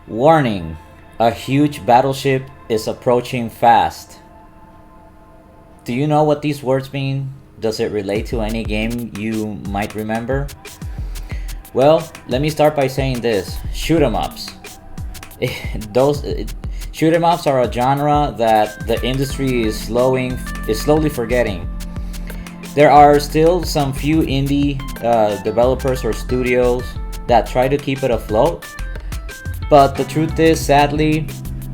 Warning, a huge battleship is approaching fast. Do you know what these words mean? Does it relate to any game you might remember? Well, let me start by saying this. Shoot 'em ups. Shoot 'em ups are a genre that the industry is slowly forgetting. There are still some few indie developers or studios that try to keep it afloat, but the truth is, sadly,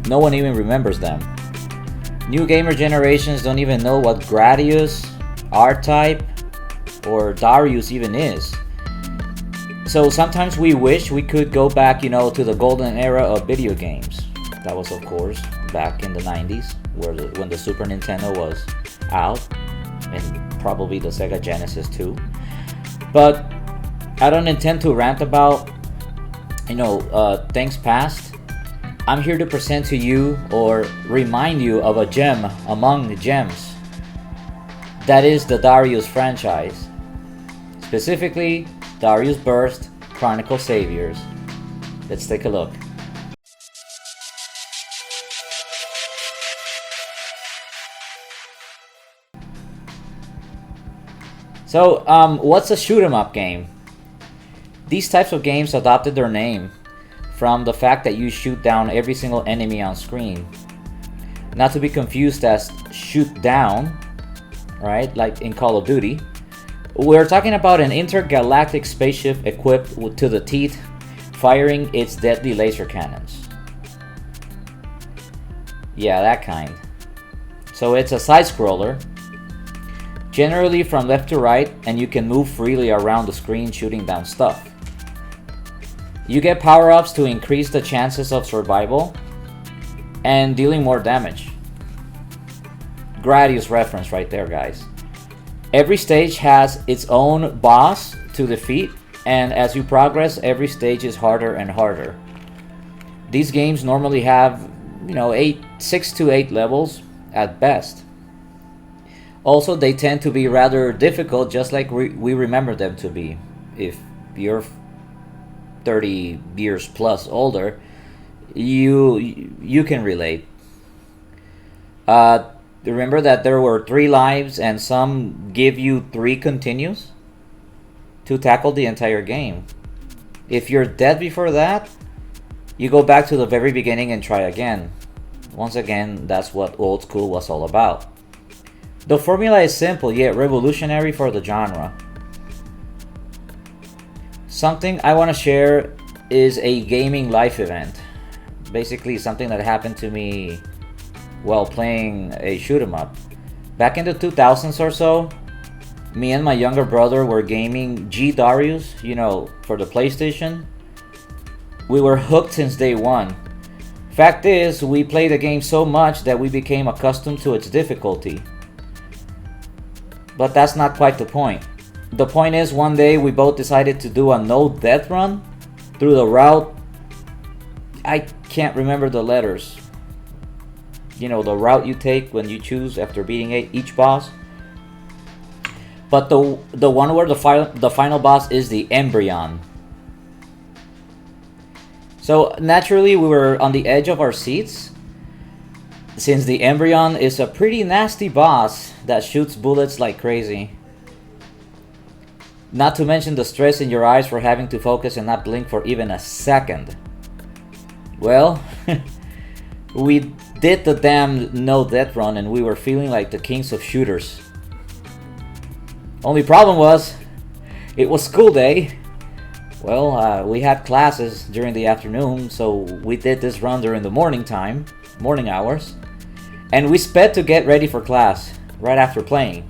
no one even remembers them. New gamer generations don't even know what Gradius, R-Type, or Darius even is. So sometimes we wish we could go back, to the golden era of video games. That was, of course, back in the 90s, when the Super Nintendo was out, and probably the Sega Genesis too. But I don't intend to rant about, things past. I'm here to present to you or remind you of a gem among the gems. That is the Darius franchise. Specifically, Darius Burst Chronicle Saviours. Let's take a look. So, what's a shoot 'em up game? These types of games adopted their name from the fact that you shoot down every single enemy on screen. Not to be confused as shoot down, right? Like in Call of Duty. We're talking about an intergalactic spaceship equipped to the teeth, firing its deadly laser cannons. Yeah, that kind. So it's a side-scroller, generally from left to right, and you can move freely around the screen shooting down stuff. You get power-ups to increase the chances of survival and dealing more damage. Gradius reference right there, guys. Every stage has its own boss to defeat, and as you progress, every stage is harder and harder. These games normally have, 6 to 8 levels at best. Also, they tend to be rather difficult, just like we remember them to be. If you're 30 years plus older, you can relate. Remember that there were 3 lives, and some give you 3 continues to tackle the entire game. If you're dead before that, you go back to the very beginning and try again. Once again, that's what old school was all about. The formula is simple yet revolutionary for the genre. Something I want to share is a gaming life event. Basically something that happened to me while playing a shoot 'em up. Back in the 2000s or so, me and my younger brother were gaming Darius, for the PlayStation. We were hooked since day one. Fact is, we played the game so much that we became accustomed to its difficulty. But that's not quite the point. The point is, one day we both decided to do a no-death run through the route. I can't remember the letters. The route you take when you choose after beating each boss. But the one where the final boss is the Embryon. So naturally we were on the edge of our seats, since the Embryon is a pretty nasty boss that shoots bullets like crazy. Not to mention the stress in your eyes for having to focus and not blink for even a second. Well, we did the damn no-death run and we were feeling like the kings of shooters. Only problem was, it was school day. Well, we had classes during the afternoon, so we did this run during the morning hours. And we sped to get ready for class, right after playing.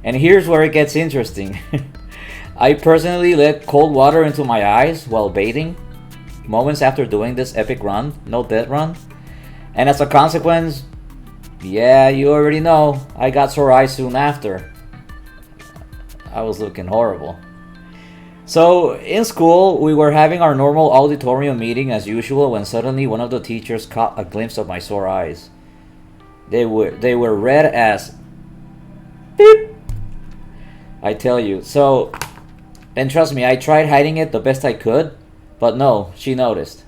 And here's where it gets interesting. I personally let cold water into my eyes while bathing, moments after doing this epic run, no-death run. And as a consequence, yeah, you already know, I got sore eyes soon after. I was looking horrible. So, in school, we were having our normal auditorium meeting as usual when suddenly one of the teachers caught a glimpse of my sore eyes. They were red as beep, I tell you. So, and trust me, I tried hiding it the best I could, but no, she noticed.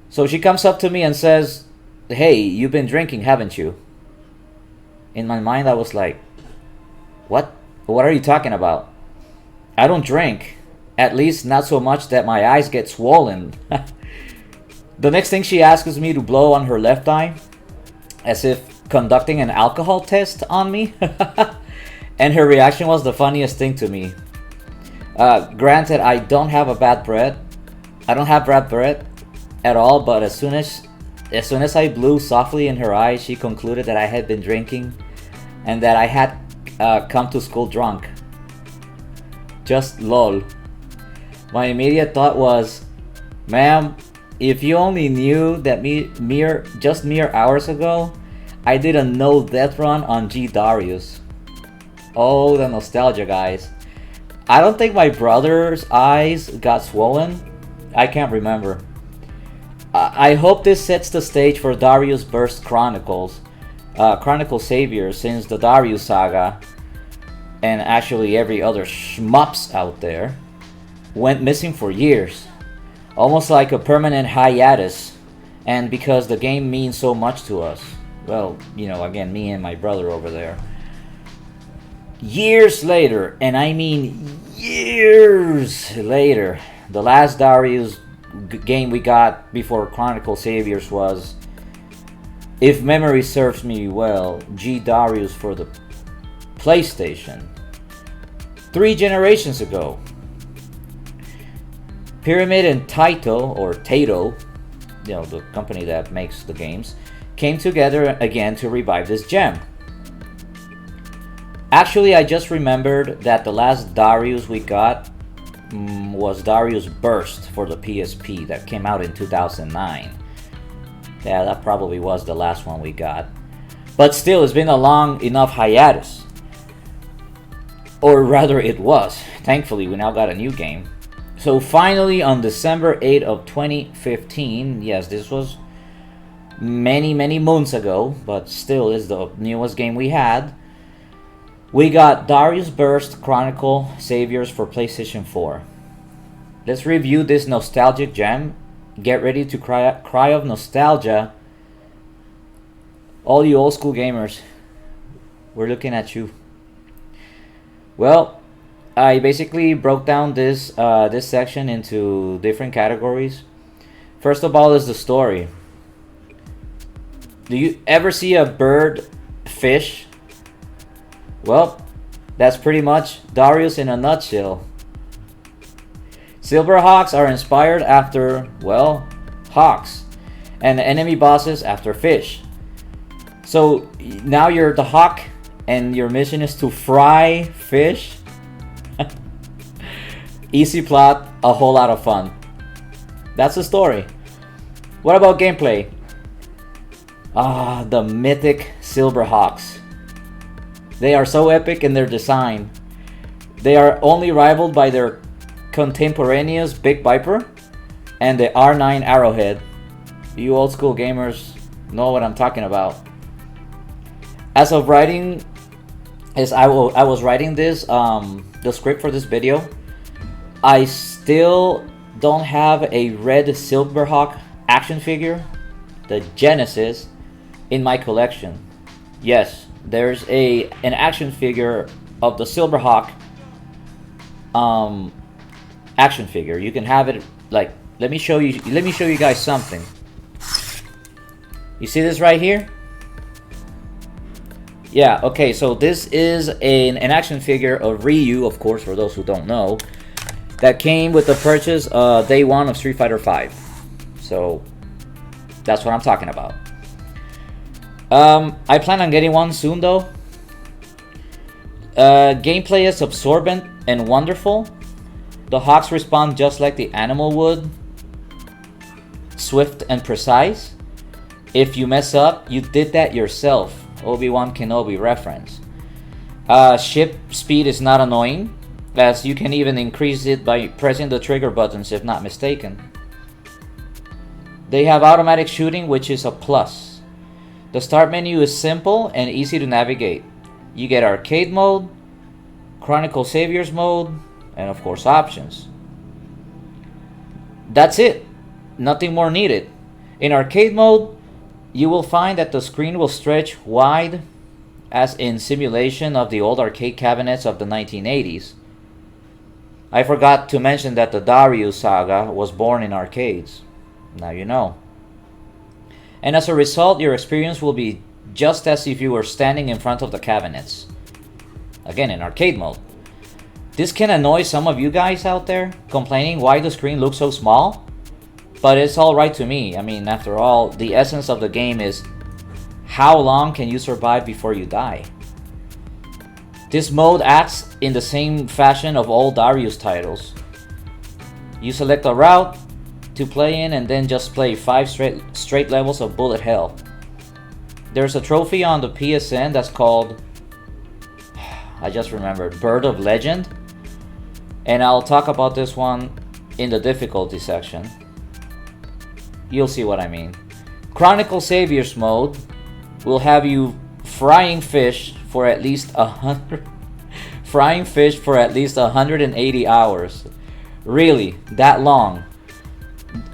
So she comes up to me and says, "Hey, you've been drinking, haven't you?" In my mind, I was like, "What? What are you talking about? I don't drink. At least not so much that my eyes get swollen." The next thing, she asks me to blow on her left eye, as if conducting an alcohol test on me. And her reaction was the funniest thing to me. Granted, I don't have bad breath at all, but as soon as I blew softly in her eyes, she concluded that I had been drinking and that I had come to school drunk. Just lol. My immediate thought was, "Ma'am, if you only knew that mere hours ago, I did a no death run on G Darius." Oh, the nostalgia, guys. I don't think my brother's eyes got swollen. I can't remember. I hope this sets the stage for Darius Burst Chronicle Saviours, since the Darius saga, and actually every other shmups out there, went missing for years. Almost like a permanent hiatus. And because the game means so much to us. Well, you know, again, me and my brother over there. Years later, and I mean years later, the last Darius game we got before Chronicle Saviours was, if memory serves me well, G Darius for the PlayStation. 3 generations ago. Pyramid and Taito, you know, the company that makes the games, came together again to revive this gem. Actually, I just remembered that the last Darius we got was Darius Burst for the PSP that came out in 2009. Yeah, that probably was the last one we got. But still, it's been a long enough hiatus. Or rather, it was. Thankfully, we now got a new game. So finally, on December 8th of 2015, yes, this was many months ago, but still is the newest game we had. We got Darius Burst Chronicle Saviours for PlayStation 4. Let's review this nostalgic gem. Get ready to cry of nostalgia. All you old school gamers, we're looking at you. Well, I basically broke down this section into different categories. First of all is the story. Do you ever see a bird fish? Well, that's pretty much Darius in a nutshell. Silverhawks are inspired after, well, hawks, and enemy bosses after fish. So now you're the hawk and your mission is to fry fish? Easy plot, a whole lot of fun. That's the story. What about gameplay? The mythic Silverhawks. They are so epic in their design. They are only rivaled by their contemporaneous Big Viper and the R9 Arrowhead. You old school gamers know what I'm talking about. As of writing, I was writing this, the script for this video, I still don't have a red Silverhawk action figure, the Genesis, in my collection. Yes, there's an action figure of the Silverhawk action figure. You can have it, like, let me show you guys something. You see this right here? Yeah, okay, so this is an action figure of Ryu, of course, for those who don't know, that came with the purchase day one of Street Fighter V. So that's what I'm talking about. I plan on getting one soon though. Gameplay is absorbent and wonderful. The Hawks respond just like the animal would. Swift and precise. If you mess up, you did that yourself. Obi-Wan Kenobi reference. Ship speed is not annoying, as you can even increase it by pressing the trigger buttons if not mistaken. They have automatic shooting, which is a plus. The start menu is simple and easy to navigate. You get arcade mode, Chronicle Saviours mode, and of course options. That's it. Nothing more needed. In arcade mode, you will find that the screen will stretch wide, as in simulation of the old arcade cabinets of the 1980s. I forgot to mention that the Darius saga was born in arcades. Now you know. And as a result, your experience will be just as if you were standing in front of the cabinets. Again, in arcade mode. This can annoy some of you guys out there, complaining why the screen looks so small. But it's alright to me. I mean, after all, the essence of the game is how long can you survive before you die? This mode acts in the same fashion of all Darius titles. You select a route to play in and then just play 5 straight levels of bullet hell. There's a trophy on the PSN that's called, I just remembered, Bird of Legend. And I'll talk about this one in the difficulty section. You'll see what I mean. Chronicle Saviours mode will have you frying fish for at least 180 hours. Really, that long.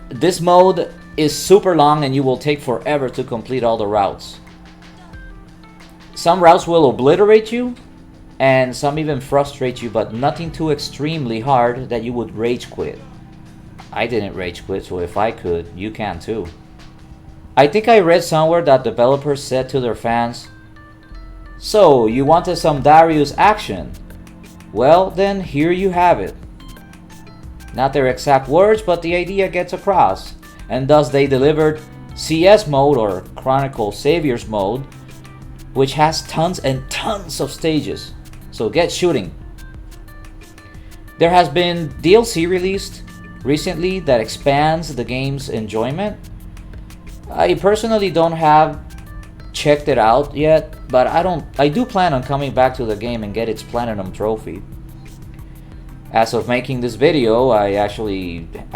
This mode is super long and you will take forever to complete all the routes. Some routes will obliterate you and some even frustrate you, but nothing too extremely hard that you would rage quit. I didn't rage quit, so if I could, you can too. I think I read somewhere that developers said to their fans, "So, you wanted some Darius action? Well, then here you have it." Not their exact words, but the idea gets across. And thus they delivered CS mode, or Chronicle Saviours mode, which has tons and tons of stages. So get shooting. There has been DLC released recently that expands the game's enjoyment. I personally don't have checked it out yet, but I do plan on coming back to the game and get its platinum trophy. As of making this video, I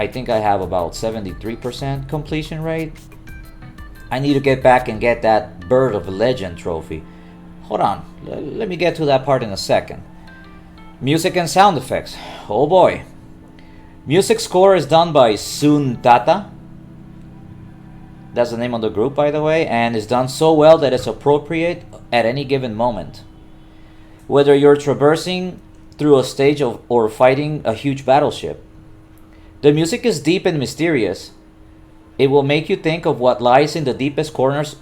think I have about 73% completion rate. I need to get back and get that Bird of Legend trophy. Hold on, let me get to that part in a second. Music and sound effects. Oh boy. Music score is done by Tata. That's the name of the group, by the way, and is done so well that it's appropriate at any given moment. Whether you're traversing through a stage or fighting a huge battleship. The music is deep and mysterious. It will make you think of what lies in the deepest corners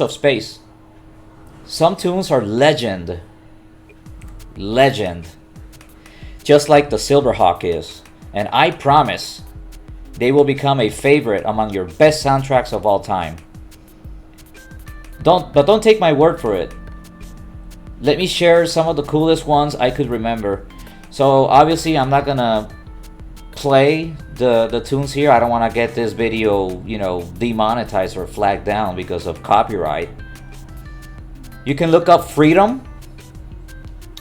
of space. Some tunes are legend. Just like the Silverhawk is. And I promise they will become a favorite among your best soundtracks of all time. Don't take my word for it. Let me share some of the coolest ones I could remember. So obviously I'm not gonna play the tunes here. I don't want to get this video, demonetized or flagged down because of copyright. You can look up Freedom,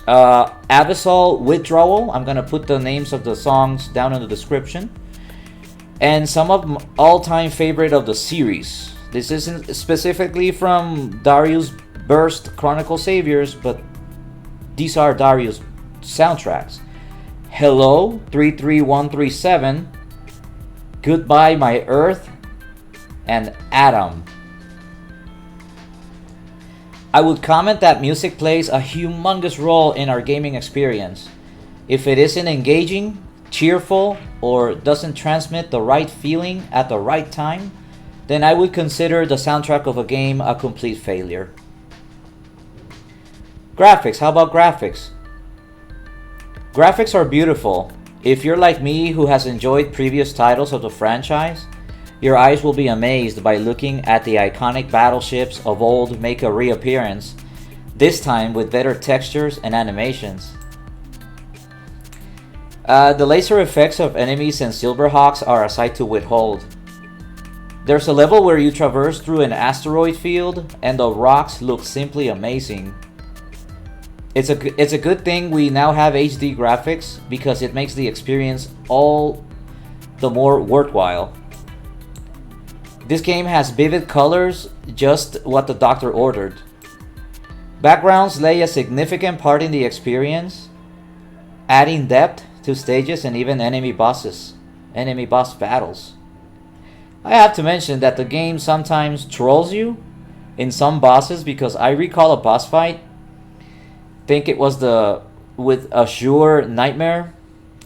Abyssal Withdrawal. I'm gonna put the names of the songs down in the description. And some of my all-time favorite of the series. This isn't specifically from Darius Burst Chronicle Saviours, but these are Darius soundtracks. Hello 33137, Goodbye My Earth, and Atom. I would comment that music plays a humongous role in our gaming experience. If it isn't engaging, cheerful, or doesn't transmit the right feeling at the right time, then I would consider the soundtrack of a game a complete failure. Graphics, how about graphics? Graphics are beautiful. If you're like me who has enjoyed previous titles of the franchise, your eyes will be amazed by looking at the iconic battleships of old make a reappearance, this time with better textures and animations. The laser effects of enemies and Silverhawks are a sight to withhold. There's a level where you traverse through an asteroid field and the rocks look simply amazing. It's a good thing we now have HD graphics because it makes the experience all the more worthwhile. This game has vivid colors, just what the doctor ordered. Backgrounds lay a significant part in the experience, adding depth to stages and even enemy boss battles. I have to mention that the game sometimes trolls you in some bosses, because I recall a boss fight. Think it was the with Azure Nightmare.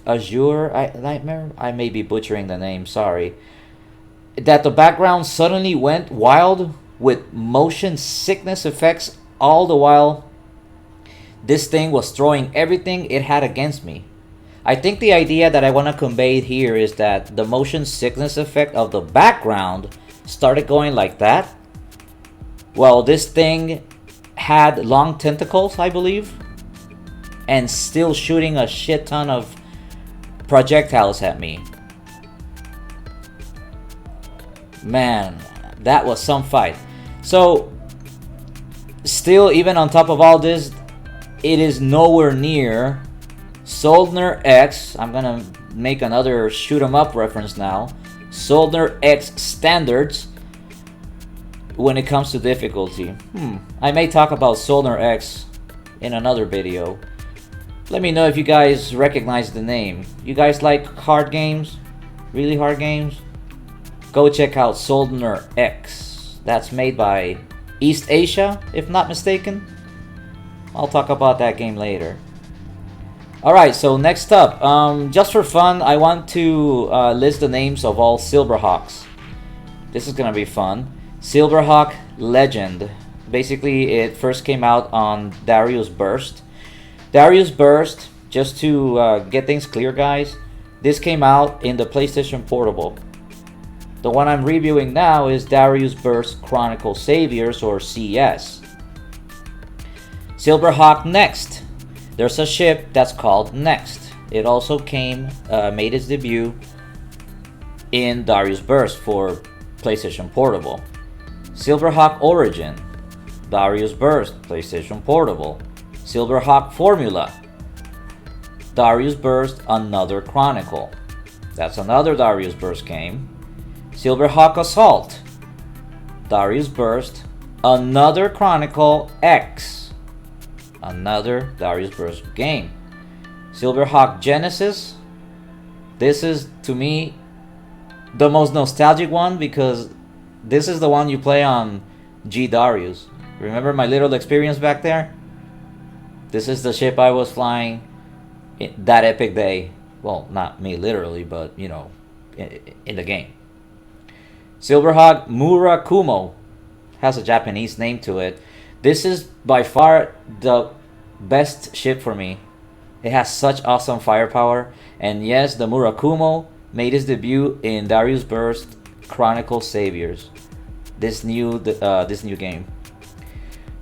Nightmare? I may be butchering the name, sorry. That the background suddenly went wild with motion sickness effects, all the while this thing was throwing everything it had against me. I think the idea that I want to convey here is that the motion sickness effect of the background started going like that. Well, this thing had long tentacles, I believe, and still shooting a shit ton of projectiles at me. Man, that was some fight. So, still, even on top of all this, it is nowhere near Soldner X. I'm gonna make another shoot 'em up reference now. Soldner X standards when it comes to difficulty. I may talk about Soldner X in another video. Let me know if you guys recognize the name. You guys like hard games? Really hard games? Go check out Soldner X. That's made by East Asia, if not mistaken. I'll talk about that game later. Alright, so next up, just for fun, I want to list the names of all Silverhawks. This is gonna be fun. Silverhawk Legend. Basically, it first came out on Darius Burst. Darius Burst, just to get things clear, guys, this came out in the PlayStation Portable. The one I'm reviewing now is Darius Burst Chronicle Saviours, or CS. Silverhawk Next. There's a ship that's called Next. It also made its debut in Darius Burst for PlayStation Portable. Silverhawk Origin. Darius Burst, PlayStation Portable. Silverhawk Formula. Darius Burst, another Chronicle. That's another Darius Burst game. Silverhawk Assault. Darius Burst, another Chronicle X. Another Darius Burst game. Silverhawk Genesis. This is, to me, the most nostalgic one, because this is the one you play on G Darius. Remember my little experience back there? This is the ship I was flying that epic day. Well, not me literally, but, you know, in the game. Silverhawk Murakumo has a Japanese name to it. This is by far the best ship for me. It has such awesome firepower. And yes, the Murakumo made his debut in Darius Burst Chronicle Saviours. This new game.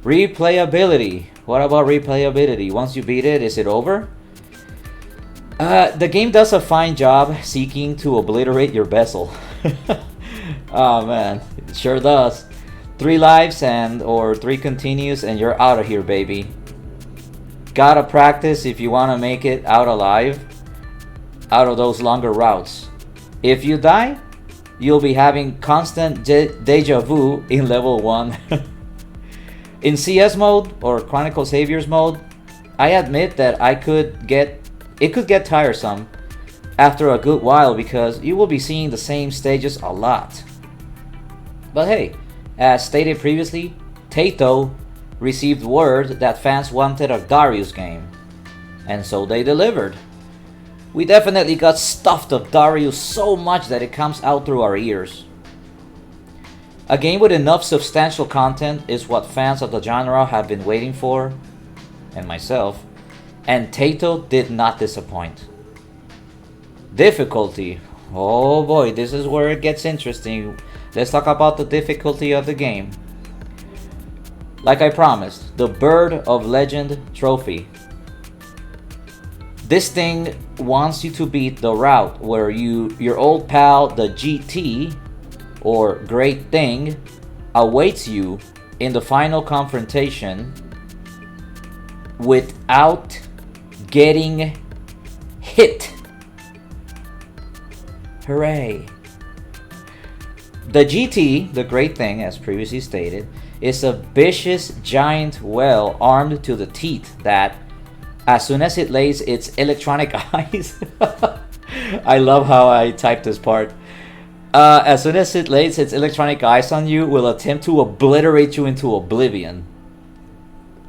Replayability. What about replayability? Once you beat it, is it over? The game does a fine job seeking to obliterate your vessel. Oh man, it sure does. 3 lives or 3 continues and you're out of here, baby. Gotta practice if you want to make it out alive out of those longer routes. If you die, you'll be having constant deja vu in level 1. In CS mode, or Chronicle Saviours mode, I admit that it could get tiresome after a good while, because you will be seeing the same stages a lot. But hey, as stated previously, Taito received word that fans wanted a Darius game, and so they delivered. We definitely got stuffed of Darius so much that it comes out through our ears. A game with enough substantial content is what fans of the genre have been waiting for, and myself, and Taito did not disappoint. Difficulty. Oh boy, this is where it gets interesting. Let's talk about the difficulty of the game. Like I promised, the Bird of Legend trophy. This thing wants you to beat the route where your old pal, the GT, or Great Thing, awaits you in the final confrontation without getting hit. Hooray! The GT, the Great Thing, as previously stated, is a vicious giant whale armed to the teeth that, as soon as it lays its electronic eyes, I love how I typed this part. As soon as it lays its electronic eyes on you, will attempt to obliterate you into oblivion.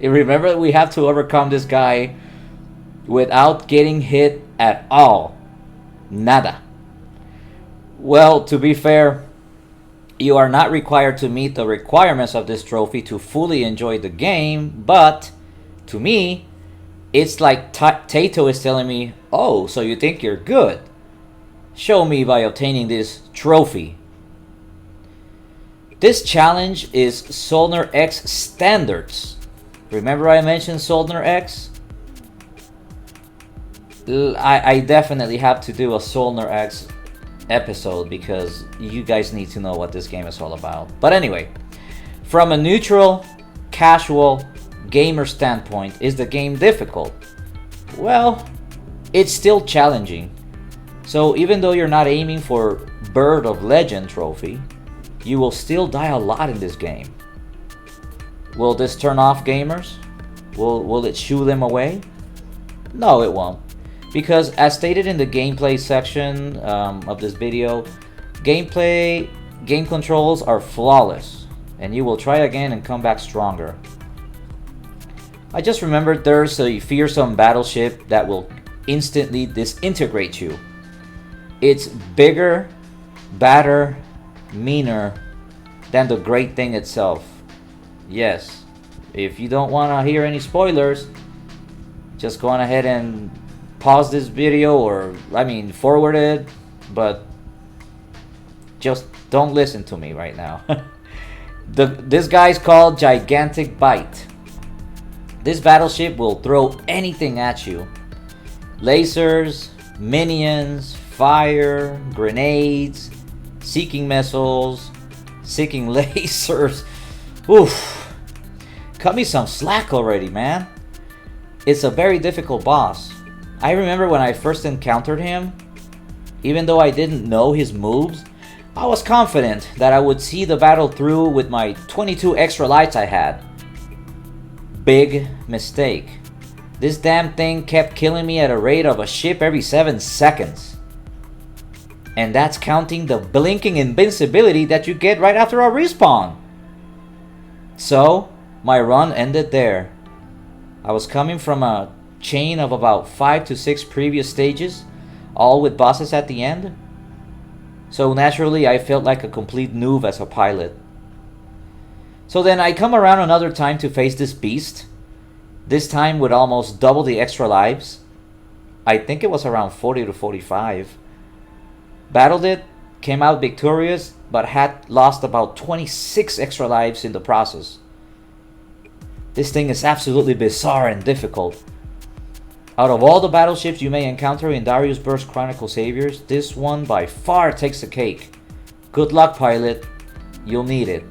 Remember, we have to overcome this guy without getting hit at all. Nada. Well, to be fair, you are not required to meet the requirements of this trophy to fully enjoy the game, but to me, it's like Tato is telling me, oh, so you think you're good? Show me by obtaining this trophy. This challenge is Solner X standards. Remember I mentioned Solner X? I definitely have to do a Solner X episode because you guys need to know what this game is all about. But anyway, from a neutral, casual gamer standpoint, is the game difficult? Well, it's still challenging. So even though you're not aiming for Bird of Legend trophy, you will still die a lot in this game. Will this turn off gamers? Will it shoo them away? No, it won't. Because as stated in the gameplay section of this video, game controls are flawless, and you will try again and come back stronger. I just remembered there's a fearsome battleship that will instantly disintegrate you. It's bigger, badder, meaner than the great thing itself. Yes, if you don't want to hear any spoilers, just go on ahead and pause this video, or forward it, but just don't listen to me right now. This guy's called Gigantic Bite. This battleship will throw anything at you. Lasers, minions, fire, grenades, seeking missiles, seeking lasers. Oof. Cut me some slack already, man. It's a very difficult boss. I remember when I first encountered him, even though I didn't know his moves, I was confident that I would see the battle through with my 22 extra lives I had. Big mistake. This damn thing kept killing me at a rate of a ship every 7 seconds. And that's counting the blinking invincibility that you get right after a respawn. So, my run ended there. I was coming from a chain of about 5 to 6 previous stages, all with bosses at the end. So naturally I felt like a complete noob as a pilot. So then I come around another time to face this beast, this time with almost double the extra lives. I think it was around 40 to 45. Battled it, came out victorious, but had lost about 26 extra lives in the process. This thing is absolutely bizarre and difficult. Out of all the battleships you may encounter in Darius Burst Chronicle Saviours, this one by far takes the cake. Good luck, pilot. You'll need it.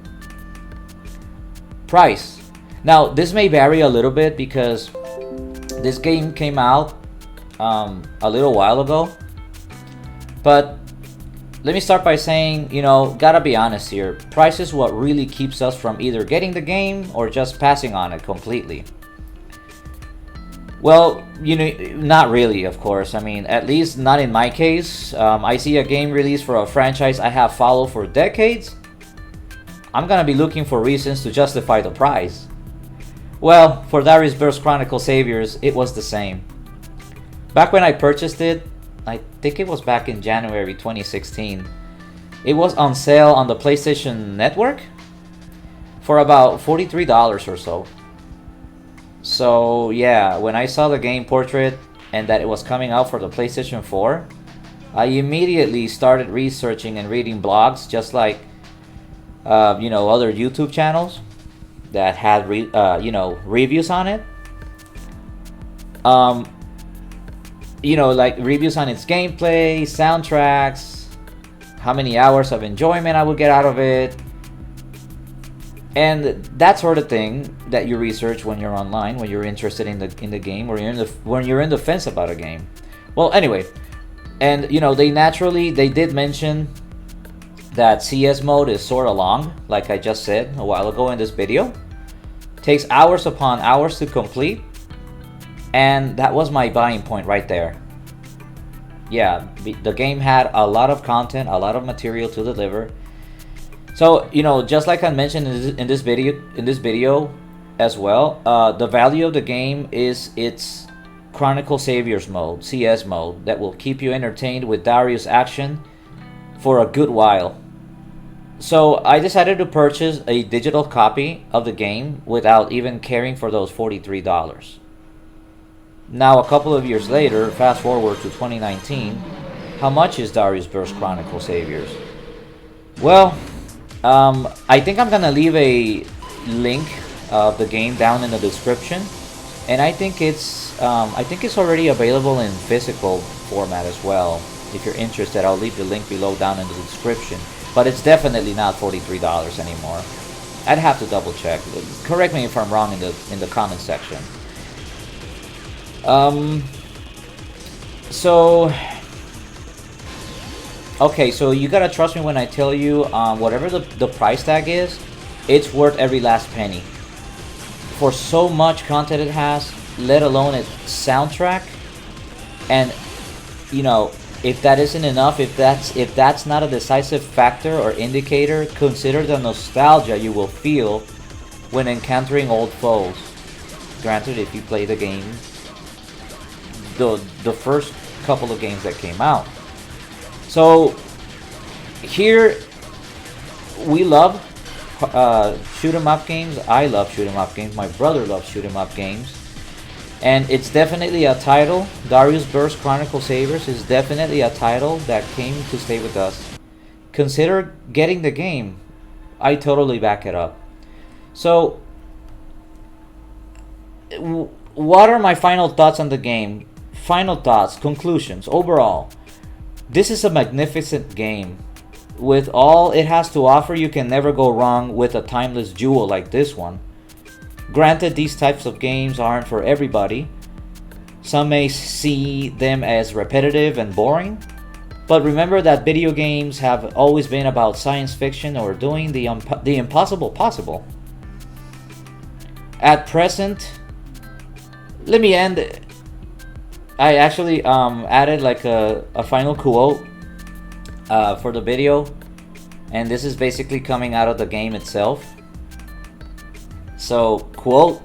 Price. Now, this may vary a little bit because this game came out a little while ago. But let me start by saying, gotta be honest here. Price is what really keeps us from either getting the game or just passing on it completely. Well, not really, of course. At least not in my case. I see a game released for a franchise I have followed for decades. I'm gonna be looking for reasons to justify the price. Well, for Darius Burst Chronicle Saviours, it was the same. Back when I purchased it, I think it was back in January 2016, it was on sale on the PlayStation Network for about $43 or so. So yeah, when I saw the game portrait and that it was coming out for the PlayStation 4, I immediately started researching and reading blogs, just like other YouTube channels that had reviews on it. Like reviews on its gameplay, soundtracks, how many hours of enjoyment I would get out of it, and that sort of thing that you research when you're online, when you're interested in the game, or when you're in the fence about a game. Well, anyway, and they did mention that CS mode is sort of long, like I just said a while ago in this video. Takes hours upon hours to complete, and that was my buying point right there. yeah, the game had a lot of content, a lot of material to deliver. So, you know, just like I mentioned in this video as well, the value of the game is its Chronicle Saviours mode, CS mode, that will keep you entertained with Darius action for a good while. So I decided to purchase a digital copy of the game without even caring for those $43. Now, a couple of years later, fast forward to 2019, how much is Darius Burst Chronicle Saviours? Well, I think I'm gonna leave a link of the game down in the description, and I think it's already available in physical format as well. If you're interested, I'll leave the link below down in the description. But it's definitely not $43 anymore. I'd have to double check. Correct me if I'm wrong in the comment section. Okay, so you gotta trust me when I tell you, whatever the price tag is, it's worth every last penny. For so much content it has, let alone its soundtrack, and you know, if that isn't enough, if that's not a decisive factor or indicator, consider the nostalgia you will feel when encountering old foes. Granted, if you play the game, the first couple of games that came out. So here we love shoot 'em up games. I love shoot 'em up games. My brother loves shoot 'em up games. And it's definitely a title. Darius Burst Chronicle Saviours is definitely a title that came to stay with us. Consider getting the game. I totally back it up. So, what are my final thoughts on the game? Final thoughts, conclusions, overall. This is a magnificent game. With all it has to offer, you can never go wrong with a timeless jewel like this one. Granted, these types of games aren't for everybody. Some may see them as repetitive and boring, but remember that video games have always been about science fiction or doing the impossible possible. At present, let me end. I actually added like a final quote for the video, and this is basically coming out of the game itself. So, quote,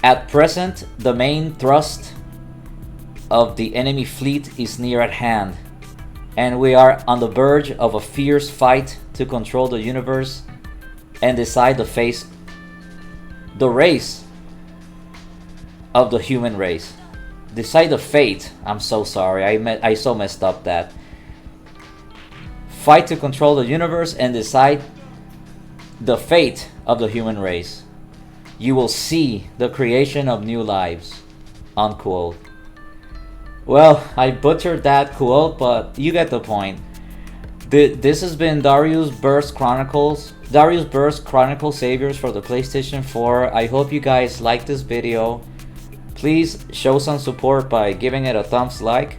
"At present, the main thrust of the enemy fleet is near at hand, and we are on the verge of a fierce fight to control the universe and decide the race of the human race. Decide the fate." I'm so sorry, I so messed up that. Fight to control the universe and decide the fate of the human race. You will see the creation of new lives, unquote. Well, I butchered that quote, but you get the point. This has been Darius Burst Chronicle Saviours for the PlayStation 4. I hope you guys like this video. Please show some support by giving it a thumbs like.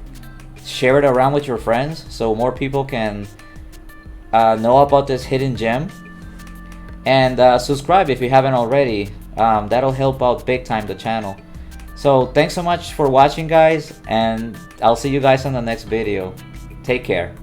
Share it around with your friends so more people can know about this hidden gem. And subscribe if you haven't already. That'll help out big time the channel. So thanks so much for watching, guys, and I'll see you guys on the next video. Take care.